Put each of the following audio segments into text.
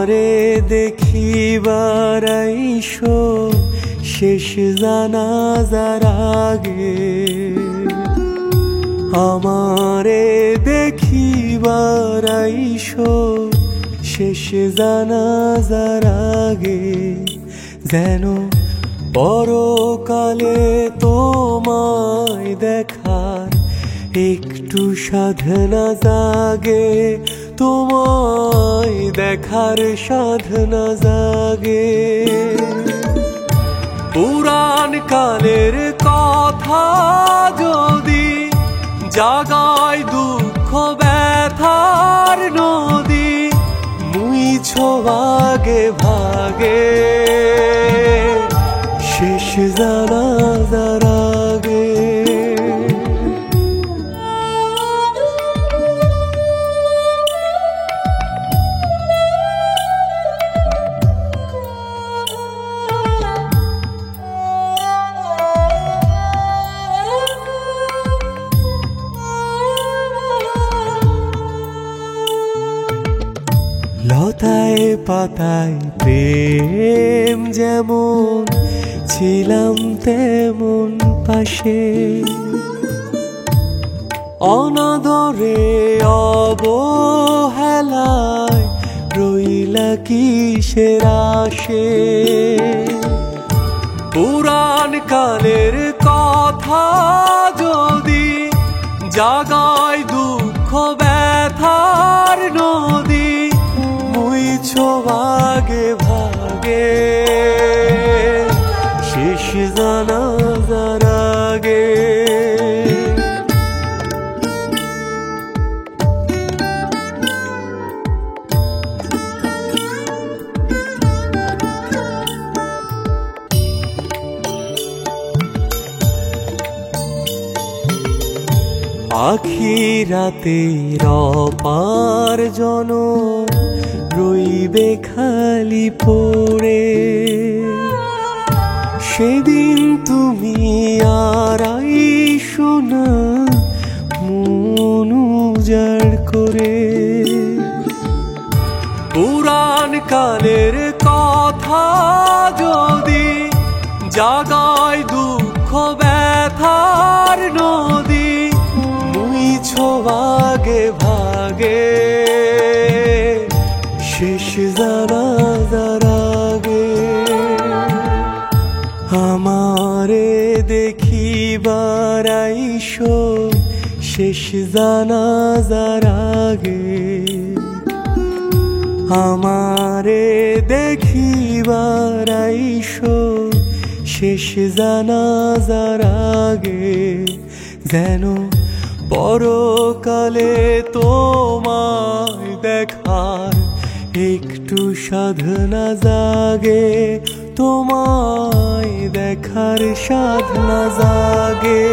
আমারে দেখিবার আইসো শেষ জানাজার আগে, আমারে দেখিবার আইসো শেষ জানাজার আগে, যেন পরকালে তোমায় দেখার একটু সাধনা জাগে, তোমায় দেখার সাধনা জাগে। পুরাণ কালের কথা যদি জাগায় দুঃখ ব্যথার নদী, মুইছো ভাগে ভাগে শেষ জানাজার আগে। লতায় পাতায় প্রেম যেমন ছিলাম তেমন পাশে, অনাদরে অবহেলায় রইলা কিসের আশে। পুরাণ কালের কথা যদি জাগায় দুঃখ ব্যথার নদী, মুইছো ভাগে ভাগে শেষ জানাজার আগে। আখিরাতের অপার জনম রইবে খালি পড়ে, সেদিন তুমি আর আইসো না মন উজাড় করে। পুরাণ কালের কথা যদি জাগায় দুঃখ ব্যথার নদী, মুইছো ভাগে ভাগে শেষ জানাজার আগে। আমারে দেখিবার আইসো শেষ জানাজার আগে, আমারে দেখিবার আইসো শেষ জানাজার আগে, যেন পরকালে তোমায় দেখার একটু সাধনা জাগে, তোমায় দেখার সাধনা জাগে।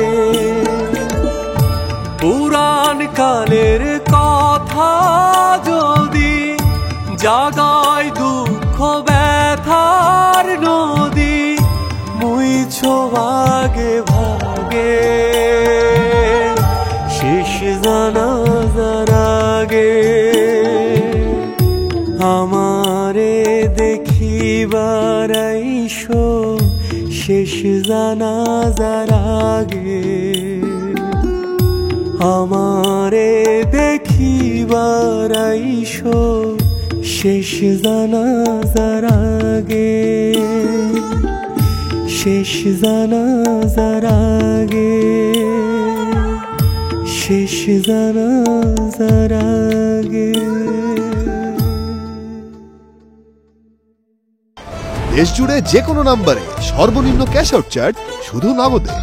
পুরাণ কালের কথা যদি জাগায় দুঃখ ব্যথার নদী, মুইছো ভাগে ভাগে শেষ জানাজার আগে। আমারে দেখিবার আইসো শেষ জানাজার আগে, আমারে দেখিবার আইসো শেষ জানাজার আগে, শেষ জানাজার আগে, শেষ জানাজার আগে। দেশ জুড়ে যে কোনো নম্বরে সর্বনিম্ন ক্যাশ আউট চার্জ শুধু নগদে।